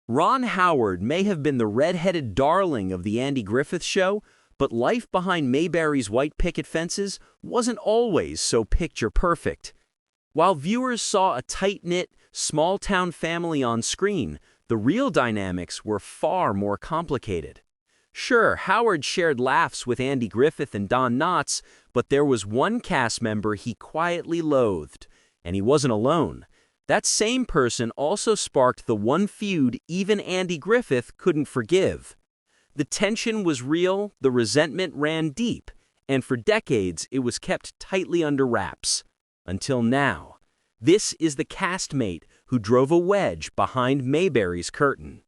Ron Howard may have been the red-headed darling of the Andy Griffith Show, but life behind Mayberry's white picket fences wasn't always so picture-perfect. While viewers saw a tight-knit, small-town family on screen, the real dynamics were far more complicated. Sure, Howard shared laughs with Andy Griffith and Don Knotts, but there was one cast member he quietly loathed, and he wasn't alone. That same person also sparked the one feud even Andy Griffith couldn't forgive. The tension was real, the resentment ran deep, and for decades it was kept tightly under wraps. Until now. This is the castmate who drove a wedge behind Mayberry's curtain.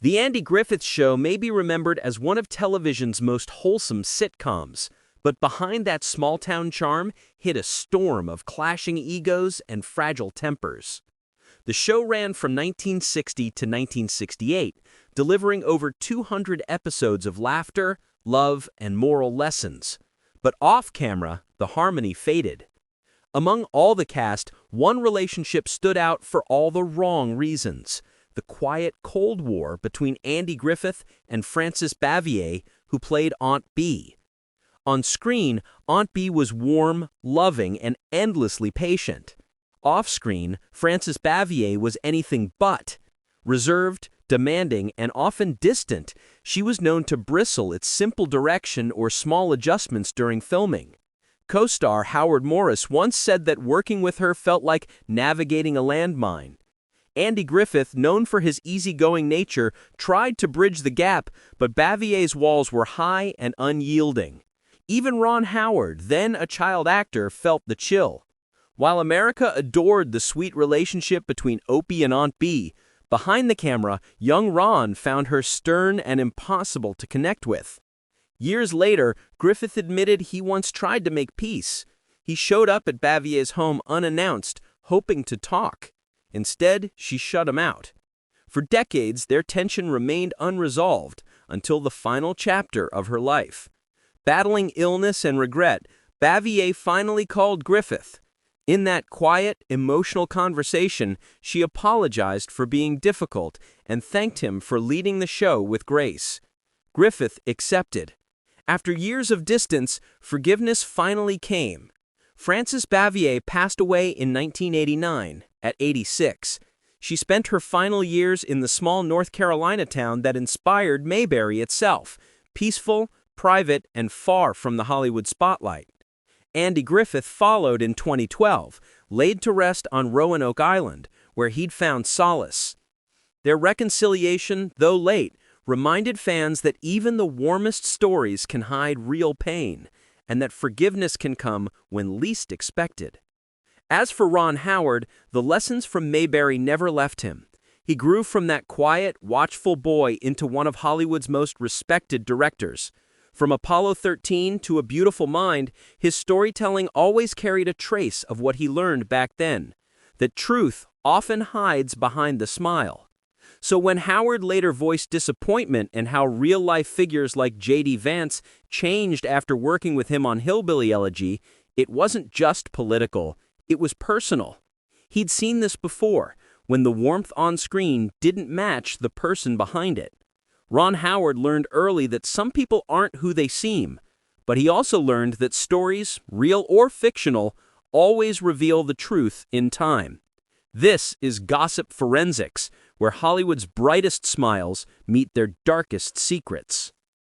The Andy Griffith Show may be remembered as one of television's most wholesome sitcoms, but behind that small-town charm hid a storm of clashing egos and fragile tempers. The show ran from 1960 to 1968, delivering over 200 episodes of laughter, love, and moral lessons. But off-camera, the harmony faded. Among all the cast, one relationship stood out for all the wrong reasons: the quiet Cold War between Andy Griffith and Frances Bavier, who played Aunt Bee. On screen, Aunt Bee was warm, loving, and endlessly patient. Off-screen, Frances Bavier was anything but. Reserved, demanding, and often distant, she was known to bristle at simple direction or small adjustments during filming. Co-star Howard Morris once said that working with her felt like navigating a landmine. Andy Griffith, known for his easygoing nature, tried to bridge the gap, but Bavier's walls were high and unyielding. Even Ron Howard, then a child actor, felt the chill. While America adored the sweet relationship between Opie and Aunt Bee, behind the camera, young Ron found her stern and impossible to connect with. Years later, Griffith admitted he once tried to make peace. He showed up at Bavier's home unannounced, hoping to talk. Instead, she shut him out. For decades, their tension remained unresolved until the final chapter of her life. Battling illness and regret, Bavier finally called Griffith. In that quiet, emotional conversation, she apologized for being difficult and thanked him for leading the show with grace. Griffith accepted. After years of distance, forgiveness finally came. Frances Bavier passed away in 1989, at 86. She spent her final years in the small North Carolina town that inspired Mayberry itself, peaceful, private, and far from the Hollywood spotlight. Andy Griffith followed in 2012, laid to rest on Roanoke Island, where he'd found solace. Their reconciliation, though late, reminded fans that even the warmest stories can hide real pain, and that forgiveness can come when least expected. As for Ron Howard, the lessons from Mayberry never left him. He grew from that quiet, watchful boy into one of Hollywood's most respected directors. From Apollo 13 to A Beautiful Mind, his storytelling always carried a trace of what he learned back then, that truth often hides behind the smile. So when Howard later voiced disappointment in how real-life figures like J.D. Vance changed after working with him on Hillbilly Elegy, it wasn't just political, it was personal. He'd seen this before, when the warmth on screen didn't match the person behind it. Ron Howard learned early that some people aren't who they seem, but he also learned that stories, real or fictional, always reveal the truth in time. This is Gossip Forensics, where Hollywood's brightest smiles meet their darkest secrets.